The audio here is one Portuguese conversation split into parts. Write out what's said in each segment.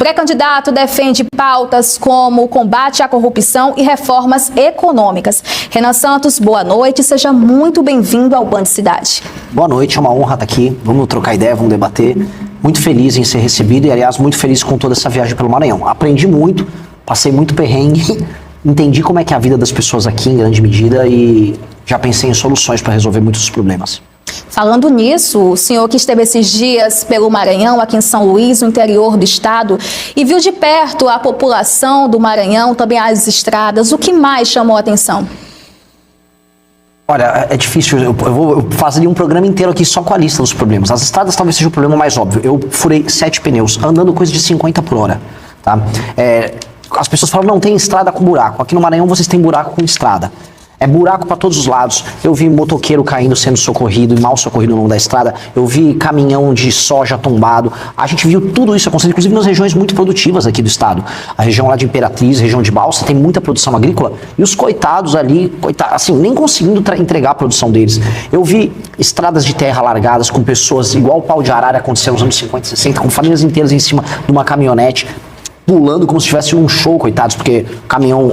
pré-candidato defende pautas como o combate à corrupção e reformas econômicas. Renan Santos, boa noite, seja muito bem-vindo ao Band Cidade. Boa noite, é uma honra estar aqui, vamos trocar ideia, vamos debater. Muito feliz em ser recebido e, aliás, muito feliz com toda essa viagem pelo Maranhão. Aprendi muito, passei muito perrengue, entendi como é que é a vida das pessoas aqui em grande medida e já pensei em soluções para resolver muitos dos problemas. Falando nisso, o senhor que esteve esses dias pelo Maranhão, aqui em São Luís, no interior do estado, e viu de perto a população do Maranhão, também as estradas, o que mais chamou a atenção? Olha, é difícil, eu fazeria um programa inteiro aqui só com a lista dos problemas. As estradas talvez seja o problema mais óbvio. Eu furei 7 pneus, andando coisa de 50 por hora, tá? As pessoas falam, não, tem estrada com buraco. Aqui no Maranhão vocês têm buraco com estrada. É buraco para todos os lados. Eu vi motoqueiro caindo, sendo socorrido e mal socorrido no longo da estrada. Eu vi caminhão de soja tombado. A gente viu tudo isso acontecendo, inclusive nas regiões muito produtivas aqui do estado. A região lá de Imperatriz, região de Balsa, tem muita produção agrícola. E os coitados ali, assim, nem conseguindo entregar a produção deles. Eu vi estradas de terra largadas com pessoas, igual o pau de arara aconteceu nos anos 50 e 60, com famílias inteiras em cima de uma caminhonete, pulando como se tivesse um show, coitados, porque o caminhão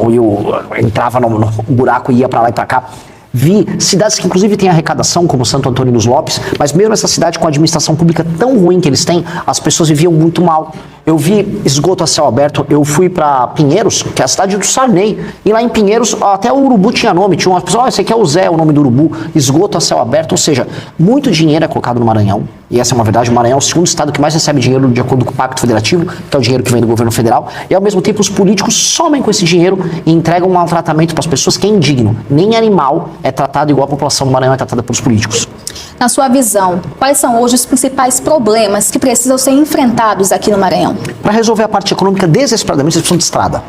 entrava no buraco e ia pra lá e pra cá. Vi cidades que inclusive têm arrecadação, como Santo Antônio dos Lopes, mas mesmo essa cidade com a administração pública tão ruim que eles têm, as pessoas viviam muito mal. Eu vi esgoto a céu aberto, eu fui pra Pinheiros, que é a cidade do Sarney, e lá em Pinheiros até o urubu tinha nome, tinha umas pessoas, esse aqui é o Zé, o nome do urubu, esgoto a céu aberto, ou seja, muito dinheiro é colocado no Maranhão, e essa é uma verdade, o Maranhão é o segundo estado que mais recebe dinheiro de acordo com o Pacto Federativo, que é o dinheiro que vem do governo federal, e ao mesmo tempo os políticos somem com esse dinheiro e entregam um maltratamento para as pessoas que é indigno. Nem animal é tratado igual a população do Maranhão é tratada pelos políticos. Na sua visão, quais são hoje os principais problemas que precisam ser enfrentados aqui no Maranhão? Para resolver a parte econômica, desesperadamente, vocês precisam de estrada.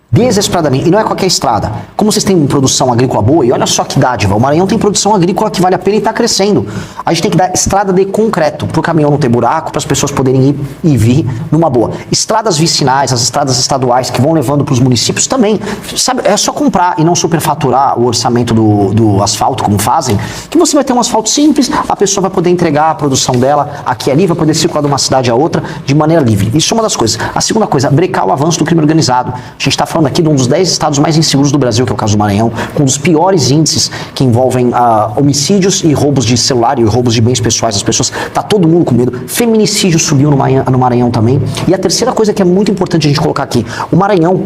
Desesperadamente. E não é qualquer estrada. Como vocês têm produção agrícola boa, e olha só que dádiva, o Maranhão tem produção agrícola que vale a pena e está crescendo. A gente tem que dar estrada de concreto, para o caminhão não ter buraco, para as pessoas poderem ir e vir numa boa. Estradas vicinais, as estradas estaduais que vão levando para os municípios também. Sabe, é só comprar e não superfaturar o orçamento do asfalto, como fazem, que você vai ter um asfalto simples, a pessoa vai poder entregar a produção dela aqui e ali, vai poder circular de uma cidade a outra de maneira livre. Isso é uma das coisas. A segunda coisa, brecar o avanço do crime organizado. A gente está falando aqui de um dos 10 estados mais inseguros do Brasil, que é o caso do Maranhão, com um dos piores índices que envolvem homicídios e roubos de celular e roubos de bens pessoais das pessoas. Tá todo mundo com medo. Feminicídio subiu no Maranhão também. E a terceira coisa que é muito importante a gente colocar aqui, o Maranhão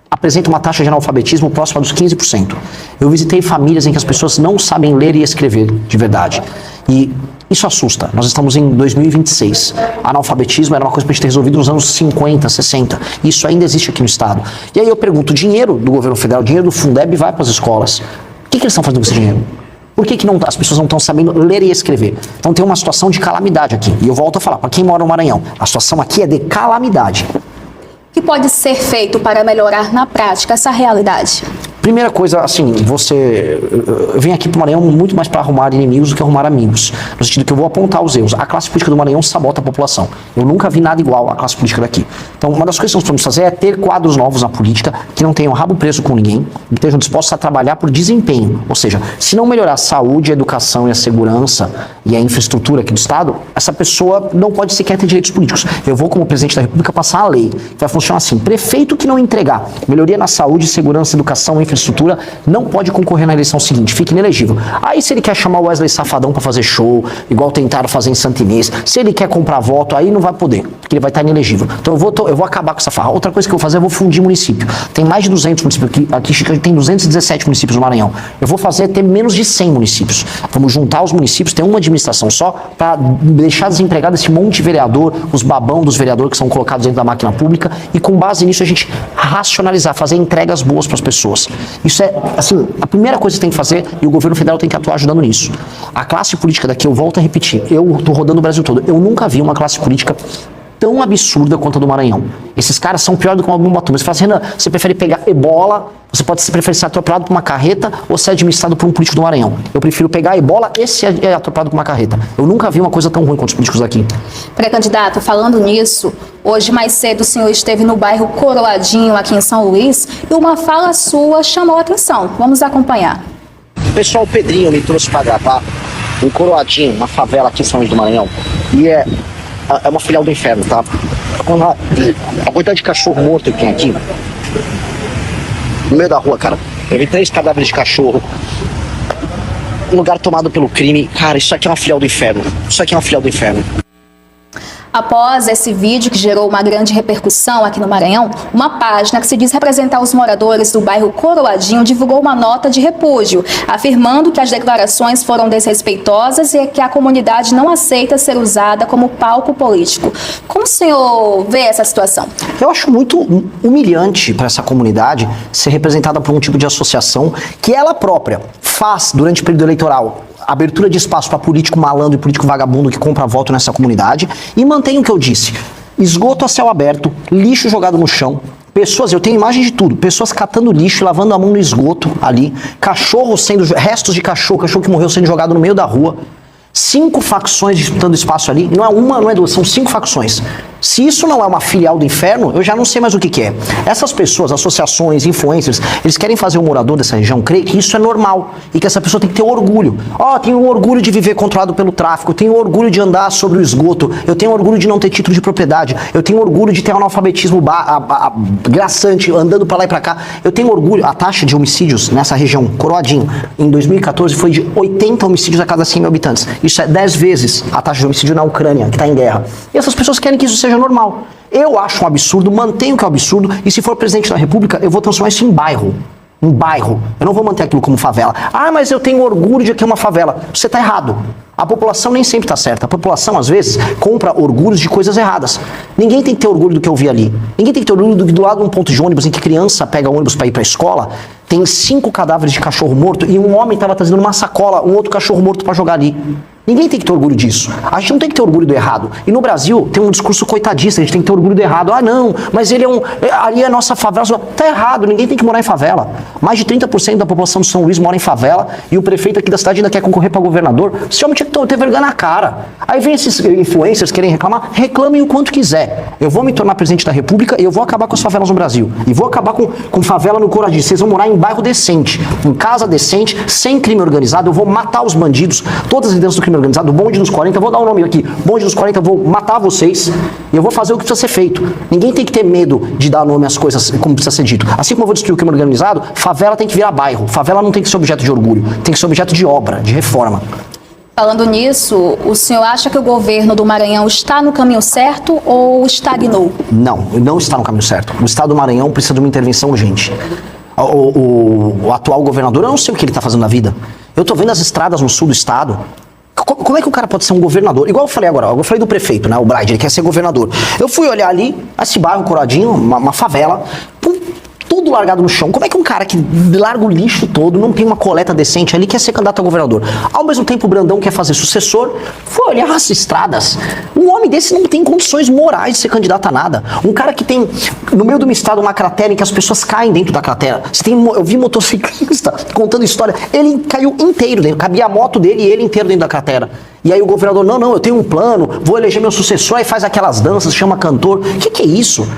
apresenta uma taxa de analfabetismo próxima dos 15%. Eu visitei famílias em que as pessoas não sabem ler e escrever de verdade. E isso assusta. Nós estamos em 2026. Analfabetismo era uma coisa para a gente ter resolvido nos anos 50, 60. Isso ainda existe aqui no estado. E aí eu pergunto, o dinheiro do governo federal, o dinheiro do Fundeb vai para as escolas. O que eles estão fazendo com esse dinheiro? Por que não, as pessoas não estão sabendo ler e escrever? Então tem uma situação de calamidade aqui. E eu volto a falar, para quem mora no Maranhão, a situação aqui é de calamidade. O que pode ser feito para melhorar na prática essa realidade? Primeira coisa, assim, eu venho aqui para o Maranhão muito mais para arrumar inimigos do que arrumar amigos. No sentido que eu vou apontar os erros. A classe política do Maranhão sabota a população. Eu nunca vi nada igual à classe política daqui. Então, uma das coisas que nós podemos fazer é ter quadros novos na política que não tenham rabo preso com ninguém, que estejam dispostos a trabalhar por desempenho. Ou seja, se não melhorar a saúde, a educação e a segurança e a infraestrutura aqui do Estado, essa pessoa não pode sequer ter direitos políticos. Eu vou, como presidente da República, passar a lei. Vai funcionar assim. Prefeito que não entregar melhoria na saúde, segurança, educação e infraestrutura não pode concorrer na eleição seguinte, fica inelegível. Aí se ele quer chamar o Wesley Safadão para fazer show, igual tentaram fazer em Santa Inês, se ele quer comprar voto, aí não vai poder, porque ele vai estar inelegível. Então eu vou acabar com essa farra. Outra coisa que eu vou fazer, eu vou fundir município. Tem mais de 200 municípios, aqui tem 217 municípios no Maranhão. Eu vou fazer ter menos de 100 municípios. Vamos juntar os municípios, ter uma administração só, para deixar desempregado esse monte de vereador, os babão dos vereadores que são colocados dentro da máquina pública, e com base nisso a gente racionalizar, fazer entregas boas para as pessoas. Isso é, assim, a primeira coisa que tem que fazer, e o governo federal tem que atuar ajudando nisso. A classe política daqui, eu volto a repetir, eu tô rodando o Brasil todo, eu nunca vi uma classe política tão absurda quanto a do Maranhão. Esses caras são pior do que uma bomba atômica. Você fala assim, Renan, você prefere pegar ebola, você prefere ser atropelado por uma carreta ou ser administrado por um político do Maranhão? Eu prefiro pegar a ebola e ser atropelado por uma carreta. Eu nunca vi uma coisa tão ruim quanto os políticos daqui. Pré-candidato, falando nisso, hoje mais cedo o senhor esteve no bairro Coroadinho, aqui em São Luís, e uma fala sua chamou a atenção. Vamos acompanhar. O pessoal Pedrinho me trouxe para gravar um Coroadinho, uma favela aqui em São Luís do Maranhão. E é uma filial do inferno, tá? A quantidade de cachorro morto que tem aqui, no meio da rua, cara. Eu vi 3 cadáveres de cachorro. Um lugar tomado pelo crime. Cara, isso aqui é uma filial do inferno. Isso aqui é uma filial do inferno. Após esse vídeo que gerou uma grande repercussão aqui no Maranhão, uma página que se diz representar os moradores do bairro Coroadinho divulgou uma nota de repúdio, afirmando que as declarações foram desrespeitosas e que a comunidade não aceita ser usada como palco político. Como o senhor vê essa situação? Eu acho muito humilhante para essa comunidade ser representada por um tipo de associação que ela própria faz durante o período eleitoral. Abertura de espaço para político malandro e político vagabundo que compra voto nessa comunidade e mantém o que eu disse: esgoto a céu aberto, lixo jogado no chão, pessoas, eu tenho imagem de tudo, pessoas catando lixo, lavando a mão no esgoto ali, restos de cachorro que morreu sendo jogado no meio da rua, 5 facções disputando espaço ali, não é uma, não é duas, são 5 facções. Se isso não é uma filial do inferno, eu já não sei mais o que é. Essas pessoas, associações, influencers, eles querem fazer o morador dessa região crer que isso é normal e que essa pessoa tem que ter orgulho. Tenho orgulho de viver controlado pelo tráfico, tenho orgulho de andar sobre o esgoto, eu tenho orgulho de não ter título de propriedade, eu tenho orgulho de ter um analfabetismo graçante, andando pra lá e pra cá. Eu tenho orgulho. A taxa de homicídios nessa região, Coroadinho, em 2014 foi de 80 homicídios a cada 100 mil habitantes. Isso é 10 vezes a taxa de homicídio na Ucrânia, que está em guerra. E essas pessoas querem que isso seja normal. Eu acho um absurdo, mantenho que é um absurdo, e se for presidente da República, eu vou transformar isso em bairro. Em bairro. Eu não vou manter aquilo como favela. Mas eu tenho orgulho de que é uma favela. Você está errado. A população nem sempre está certa. A população, às vezes, compra orgulhos de coisas erradas. Ninguém tem que ter orgulho do que eu vi ali. Ninguém tem que ter orgulho do lado de um ponto de ônibus em que criança pega ônibus para ir para a escola, tem 5 cadáveres de cachorro morto e um homem estava trazendo uma sacola, um outro cachorro morto para jogar ali. Ninguém tem que ter orgulho disso. A gente não tem que ter orgulho do errado. E no Brasil tem um discurso coitadista, a gente tem que ter orgulho do errado. Não, mas ele ali é a nossa favela. Tá errado, ninguém tem que morar em favela. Mais de 30% da população de São Luís mora em favela e o prefeito aqui da cidade ainda quer concorrer para governador. Esse homem tinha que ter vergonha na cara. Aí vem esses influencers querem reclamar, reclamem o quanto quiser. Eu vou me tornar presidente da República e eu vou acabar com as favelas no Brasil. E vou acabar com favela no Coroadinho. Vocês vão morar em bairro decente, em casa decente, sem crime organizado. Eu vou matar os bandidos, todas as lideranças do crime organizado, o bonde dos 40, vou dar um nome aqui, bonde dos 40, vou matar vocês e eu vou fazer o que precisa ser feito. Ninguém tem que ter medo de dar nome às coisas como precisa ser dito. Assim como eu vou destruir o crime organizado, favela tem que virar bairro. Favela não tem que ser objeto de orgulho, tem que ser objeto de obra, de reforma. Falando nisso, o senhor acha que o governo do Maranhão está no caminho certo ou estagnou? Não está no caminho certo. O estado do Maranhão precisa de uma intervenção urgente. O atual governador, eu não sei o que ele está fazendo na vida. Eu estou vendo as estradas no sul do estado. Como é que o cara pode ser um governador? Igual eu falei agora, eu falei do prefeito, né? O Bride, ele quer ser governador. Eu fui olhar ali, esse bairro Coroadinho, uma favela, tudo largado no chão. Como é que um cara que larga o lixo todo, não tem uma coleta decente ali, quer ser candidato a governador? Ao mesmo tempo, o Brandão quer fazer sucessor. Foi olhar as estradas. Um homem desse não tem condições morais de ser candidato a nada. Um cara que tem, no meio de uma estrada, uma cratera em que as pessoas caem dentro da cratera. Eu vi motociclista contando história. Ele caiu inteiro dentro. Cabia a moto dele e ele inteiro dentro da cratera. E aí o governador, não, eu tenho um plano, vou eleger meu sucessor, aí faz aquelas danças, chama cantor. O que é isso?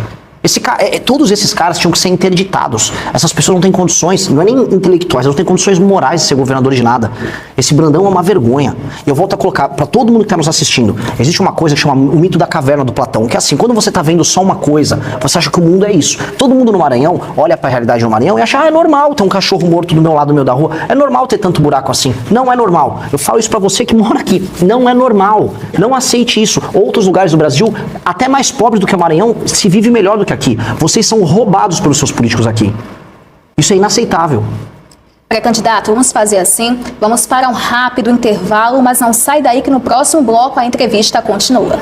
Todos esses caras tinham que ser interditados. Essas pessoas não têm condições, não é nem intelectuais, não têm condições morais de ser governador de nada. Esse Brandão é uma vergonha. E eu volto a colocar para todo mundo que está nos assistindo. Existe uma coisa que chama o mito da caverna do Platão, que é assim, quando você está vendo só uma coisa, você acha que o mundo é isso. Todo mundo no Maranhão olha para a realidade no Maranhão e acha, é normal ter um cachorro morto do meu lado, do meio da rua. É normal ter tanto buraco assim. Não é normal. Eu falo isso para você que mora aqui. Não é normal. Não aceite isso. Outros lugares do Brasil, até mais pobres do que o Maranhão, se vive melhor do que aqui. Vocês são roubados pelos seus políticos aqui. Isso é inaceitável. Pré-candidato, vamos fazer assim, vamos para um rápido intervalo, mas não sai daí que no próximo bloco a entrevista continua.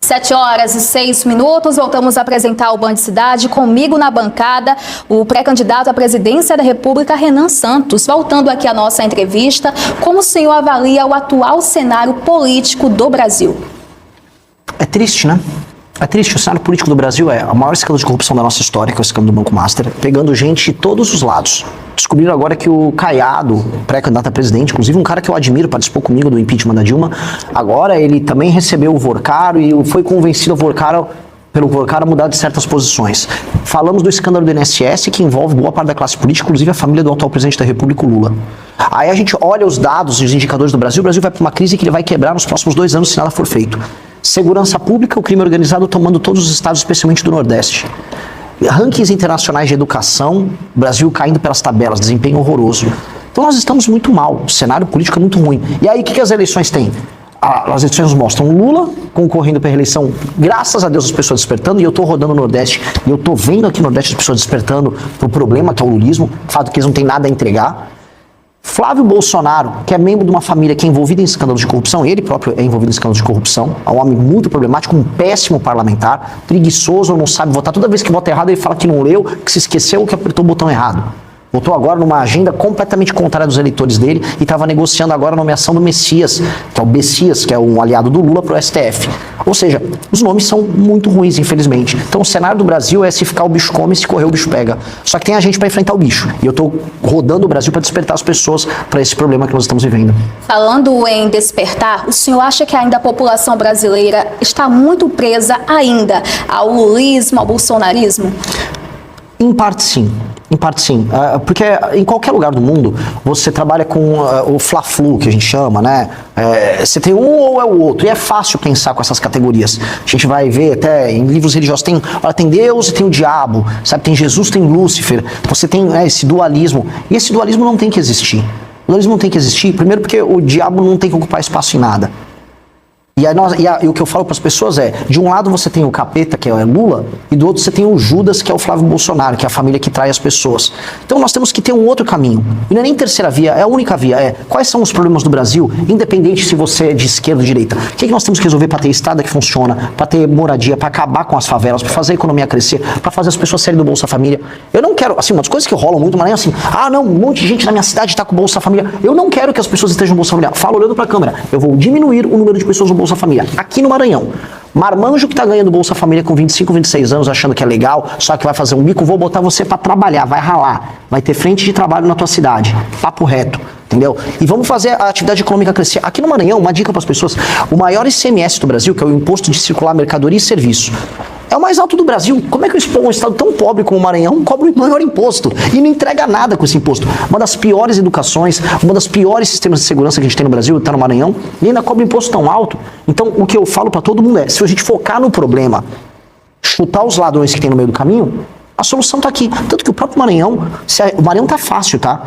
7h06, voltamos a apresentar o Band Cidade. Comigo na bancada, o pré-candidato à presidência da República, Renan Santos. Voltando aqui à nossa entrevista, como o senhor avalia o atual cenário político do Brasil? É triste, né? É triste, o cenário político do Brasil é a maior escândalo de corrupção da nossa história, que é o escândalo do Banco Master, pegando gente de todos os lados. Descobriram agora que o Caiado, pré-candidato a presidente, inclusive um cara que eu admiro, participou comigo do impeachment da Dilma, agora ele também recebeu o Vorcaro e foi convencido pelo Vorcaro a mudar de certas posições. Falamos do escândalo do INSS, que envolve boa parte da classe política, inclusive a família do atual presidente da República, o Lula. Aí a gente olha os dados e os indicadores do Brasil, o Brasil vai para uma crise que ele vai quebrar nos próximos 2 anos se nada for feito. Segurança pública, o crime organizado tomando todos os estados, especialmente do Nordeste. Rankings internacionais de educação, Brasil caindo pelas tabelas, desempenho horroroso. Então nós estamos muito mal, o cenário político é muito ruim. E aí o que as eleições têm? As eleições mostram Lula concorrendo para a reeleição, graças a Deus as pessoas despertando, e eu estou rodando no Nordeste, e eu estou vendo aqui no Nordeste as pessoas despertando para o problema que é o lulismo, o fato que eles não têm nada a entregar. Flávio Bolsonaro, que é membro de uma família que é envolvida em escândalos de corrupção, ele próprio é envolvido em escândalos de corrupção, é um homem muito problemático, um péssimo parlamentar, preguiçoso, não sabe votar. Toda vez que vota errado, ele fala que não leu, que se esqueceu, que apertou o botão errado. Votou agora numa agenda completamente contrária dos eleitores dele e estava negociando agora a nomeação do Messias, que é o Bessias, que é um aliado do Lula, para o STF. Ou seja, os nomes são muito ruins, infelizmente. Então o cenário do Brasil é se ficar o bicho come, se correr o bicho pega. Só que tem a gente para enfrentar o bicho. E eu estou rodando o Brasil para despertar as pessoas para esse problema que nós estamos vivendo. Falando em despertar, o senhor acha que ainda a população brasileira está muito presa ainda ao lulismo, ao bolsonarismo? Em parte sim. Em parte sim, porque em qualquer lugar do mundo você trabalha com o fla-flu, que a gente chama, né? Você tem um ou é o outro, e é fácil pensar com essas categorias. A gente vai ver até em livros religiosos, tem Deus e tem o diabo, sabe? Tem Jesus, tem Lúcifer, você tem esse dualismo, e esse dualismo não tem que existir. O dualismo não tem que existir, primeiro porque o diabo não tem que ocupar espaço em nada. E o que eu falo para as pessoas é, de um lado você tem o capeta, que é Lula, e do outro você tem o Judas, que é o Flávio Bolsonaro, que é a família que trai as pessoas. Então nós temos que ter um outro caminho. E não é nem terceira via, é a única via. Quais são os problemas do Brasil, independente se você é de esquerda ou de direita. O que nós temos que resolver para ter estrada que funciona, para ter moradia, para acabar com as favelas, para fazer a economia crescer, para fazer as pessoas saírem do Bolsa Família. Eu não quero, assim, umas coisas que rolam muito, mas não é assim, não, um monte de gente na minha cidade está com o Bolsa Família. Eu não quero que as pessoas estejam no Bolsa Família. Falo olhando para a câmera. Eu vou diminuir o número de pessoas no Bolsa Família. Aqui no Maranhão. Marmanjo que tá ganhando Bolsa Família com 25, 26 anos, achando que é legal, só que vai fazer um bico, vou botar você para trabalhar, vai ralar. Vai ter frente de trabalho na tua cidade. Papo reto. Entendeu? E vamos fazer a atividade econômica crescer. Aqui no Maranhão, uma dica para as pessoas, o maior ICMS do Brasil, que é o Imposto de Circular Mercadoria e Serviço, é o mais alto do Brasil. Como é que um estado tão pobre como o Maranhão cobra o maior imposto e não entrega nada com esse imposto? Uma das piores educações, uma das piores sistemas de segurança que a gente tem no Brasil, está no Maranhão, e ainda cobra imposto tão alto. Então, o que eu falo para todo mundo é, se a gente focar no problema, chutar os ladrões que tem no meio do caminho, a solução está aqui. Tanto que o próprio Maranhão, o Maranhão tá fácil, tá?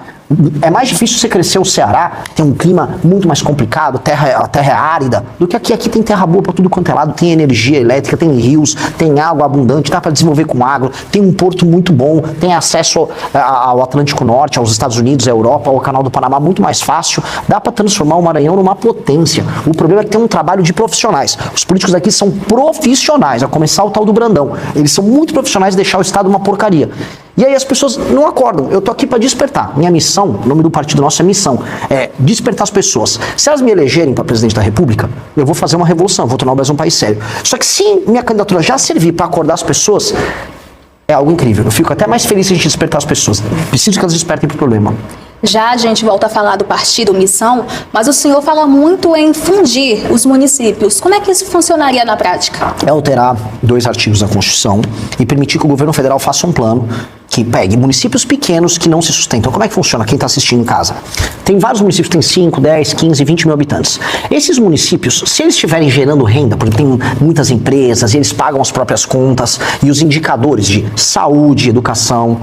É mais difícil você crescer o Ceará, tem um clima muito mais complicado, a terra é árida, do que aqui. Aqui tem terra boa para tudo quanto é lado, tem energia elétrica, tem rios, tem água abundante, dá para desenvolver com agro, tem um porto muito bom, tem acesso ao Atlântico Norte, aos Estados Unidos, à Europa, ao Canal do Panamá muito mais fácil, dá para transformar o Maranhão numa potência. O problema é que tem um trabalho de profissionais. Os políticos aqui são profissionais, a começar o tal do Brandão. Eles são muito profissionais de deixar o Estado uma porcaria. E aí as pessoas não acordam. Eu tô aqui para despertar. Minha missão, o nome do partido nosso é missão, é despertar as pessoas. Se elas me elegerem para presidente da República, eu vou fazer uma revolução, vou tornar o Brasil um país sério. Só que se minha candidatura já servir para acordar as pessoas, é algo incrível. Eu fico até mais feliz se a gente despertar as pessoas. Preciso que elas despertem pro problema. Já a gente volta a falar do partido Missão, mas o senhor fala muito em fundir os municípios. Como é que isso funcionaria na prática? É alterar 2 artigos da Constituição e permitir que o governo federal faça um plano que pegue municípios pequenos que não se sustentam. Como é que funciona? Quem está assistindo em casa? Tem vários municípios que têm 5, 10, 15, 20 mil habitantes. Esses municípios, se eles estiverem gerando renda, porque tem muitas empresas e eles pagam as próprias contas e os indicadores de saúde, educação,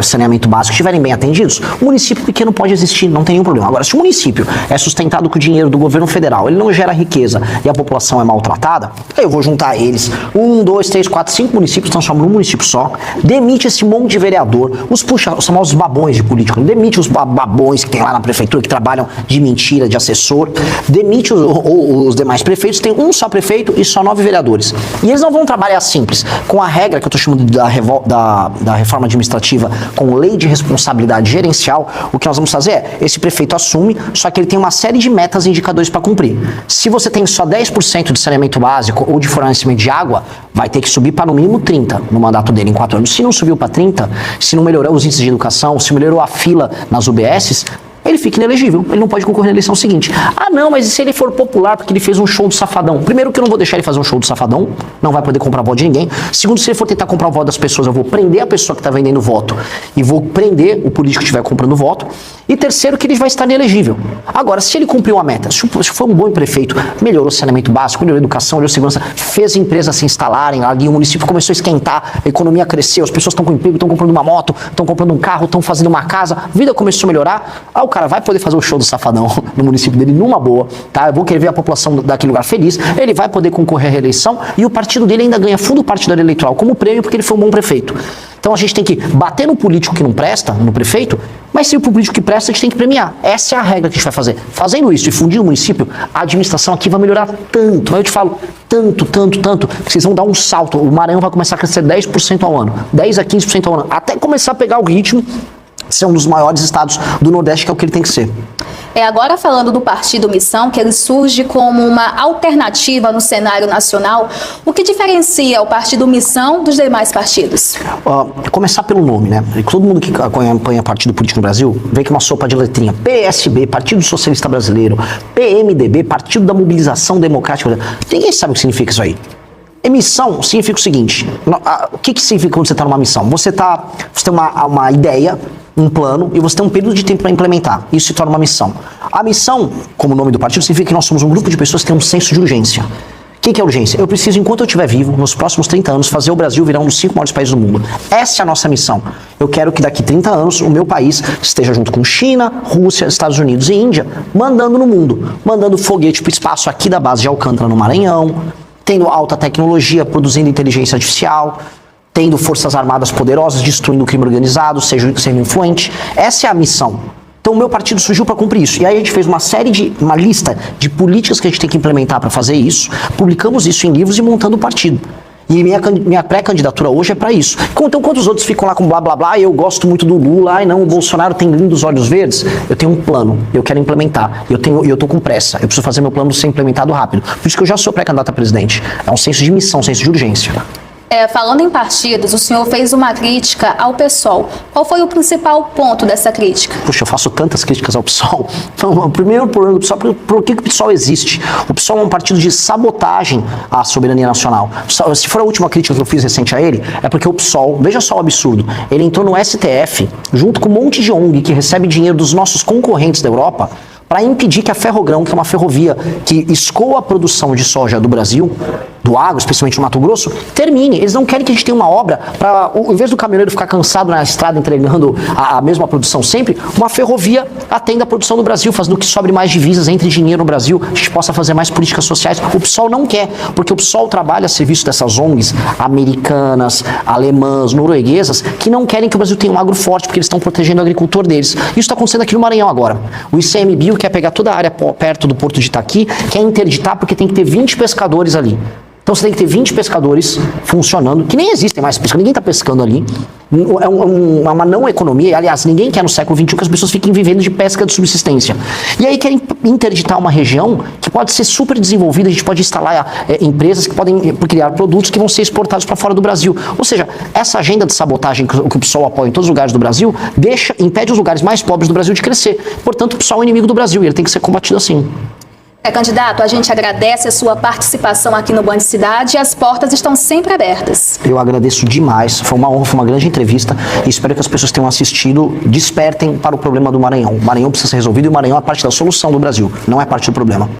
saneamento básico estiverem bem atendidos, o município pequeno pode existir, não tem nenhum problema. Agora, se o município é sustentado com o dinheiro do governo federal, ele não gera riqueza e a população é maltratada, aí eu vou juntar eles, 1, 2, 3, 4, 5 municípios, transforma num município só, demite esse monte de vereador, os famosos babões de político, demite os babões que tem lá na prefeitura, que trabalham de mentira, de assessor, demite os demais prefeitos, tem um só prefeito e só 9 vereadores. E eles não vão trabalhar simples, com a regra que eu estou chamando da reforma administrativa, com lei de responsabilidade gerencial. O que nós vamos fazer é, esse prefeito assume, só que ele tem uma série de metas e indicadores para cumprir. Se você tem só 10% de saneamento básico ou de fornecimento de água, vai ter que subir para no mínimo 30% no mandato dele em 4 anos. Se não subiu para 30%, se não melhorou os índices de educação, se melhorou a fila nas UBSs, ele ele fica inelegível, ele não pode concorrer na eleição seguinte. Ah não, mas e se ele for popular porque ele fez um show do Safadão? Primeiro que eu não vou deixar ele fazer um show do Safadão, não vai poder comprar voto de ninguém. Segundo, se ele for tentar comprar o voto das pessoas, eu vou prender a pessoa que está vendendo voto e vou prender o político que estiver comprando voto. E terceiro, que ele vai estar inelegível. Agora, se ele cumpriu a meta, se foi um bom prefeito, melhorou o saneamento básico, melhorou a educação, melhorou a segurança, fez empresas se instalarem ali, o município começou a esquentar, a economia cresceu, as pessoas estão com emprego, estão comprando uma moto, estão comprando um carro, estão fazendo uma casa, a vida começou a melhorar, o cara vai poder fazer o show do Safadão no município dele numa boa, tá? Eu vou querer ver a população daquele lugar feliz, ele vai poder concorrer à reeleição e o partido dele ainda ganha fundo partidário eleitoral como prêmio porque ele foi um bom prefeito. Então a gente tem que bater no político que não presta, no prefeito, mas se o político que presta, a gente tem que premiar. Essa é a regra que a gente vai fazer. Fazendo isso e fundindo o município, a administração aqui vai melhorar tanto. Mas eu te falo, tanto, que vocês vão dar um salto. O Maranhão vai começar a crescer 10% ao ano, 10 a 15% ao ano, até começar a pegar o ritmo, ser um dos maiores estados do Nordeste, que é o que ele tem que ser. Agora falando do Partido Missão, que ele surge como uma alternativa no cenário nacional, o que diferencia o Partido Missão dos demais partidos? Começar pelo nome, né? Todo mundo que acompanha partido político no Brasil vê que é uma sopa de letrinha. PSB, Partido Socialista Brasileiro, PMDB, Partido da Mobilização Democrática. Ninguém sabe o que significa isso aí. Missão significa o seguinte, o que significa quando você está numa missão? Você tem uma ideia, um plano, e você tem um período de tempo para implementar. Isso se torna uma missão. A missão, como o nome do partido, significa que nós somos um grupo de pessoas que tem um senso de urgência. O que é urgência? Eu preciso, enquanto eu estiver vivo, nos próximos 30 anos, fazer o Brasil virar um dos 5 maiores países do mundo. Essa é a nossa missão. Eu quero que daqui 30 anos o meu país esteja junto com China, Rússia, Estados Unidos e Índia, mandando no mundo. Mandando foguete para o espaço aqui da base de Alcântara, no Maranhão, tendo alta tecnologia, produzindo inteligência artificial, tendo forças armadas poderosas, destruindo o crime organizado, sendo influente. Essa é a missão. Então o meu partido surgiu para cumprir isso. E aí a gente fez uma lista de políticas que a gente tem que implementar para fazer isso, publicamos isso em livros e montando o partido. E minha pré-candidatura hoje é para isso. Então, quando os outros ficam lá com blá blá blá, eu gosto muito do Lula, ai não, o Bolsonaro tem lindos olhos verdes, eu tenho um plano, eu quero implementar, eu tô com pressa, eu preciso fazer meu plano ser implementado rápido. Por isso que eu já sou pré-candidato a presidente. É um senso de missão, um senso de urgência. Falando em partidos, o senhor fez uma crítica ao PSOL. Qual foi o principal ponto dessa crítica? Puxa, eu faço tantas críticas ao PSOL. Então, o primeiro problema do PSOL, por que o PSOL existe? O PSOL é um partido de sabotagem à soberania nacional. Se for a última crítica que eu fiz recente a ele, é porque o PSOL, veja só o absurdo, ele entrou no STF, junto com um monte de ONG que recebe dinheiro dos nossos concorrentes da Europa, para impedir que a Ferrogrão, que é uma ferrovia que escoa a produção de soja do Brasil, do agro, especialmente no Mato Grosso, termine. Eles não querem que a gente tenha uma obra para, em vez do caminhoneiro ficar cansado na estrada entregando a mesma produção sempre, uma ferrovia atenda a produção do Brasil, fazendo que sobre mais divisas, entre dinheiro no Brasil, a gente possa fazer mais políticas sociais. O PSOL não quer, porque o PSOL trabalha a serviço dessas ONGs americanas, alemãs, norueguesas, que não querem que o Brasil tenha um agro forte, porque eles estão protegendo o agricultor deles. Isso está acontecendo aqui no Maranhão agora. O ICMBio quer pegar toda a área perto do Porto de Itaqui, quer interditar porque tem que ter 20 pescadores ali. Então você tem que ter 20 pescadores funcionando, que nem existem mais pescadores, ninguém está pescando ali. É uma não economia, aliás, ninguém quer no século XXI que as pessoas fiquem vivendo de pesca de subsistência. E aí querem interditar uma região que pode ser super desenvolvida, a gente pode instalar empresas que podem criar produtos que vão ser exportados para fora do Brasil. Ou seja, essa agenda de sabotagem que o PSOL apoia em todos os lugares do Brasil, impede os lugares mais pobres do Brasil de crescer. Portanto, o PSOL é inimigo do Brasil e ele tem que ser combatido assim. Candidato, a gente agradece a sua participação aqui no Band Cidade e as portas estão sempre abertas. Eu agradeço demais, foi uma honra, foi uma grande entrevista e espero que as pessoas que tenham assistido despertem para o problema do Maranhão. O Maranhão precisa ser resolvido e o Maranhão é parte da solução do Brasil, não é parte do problema.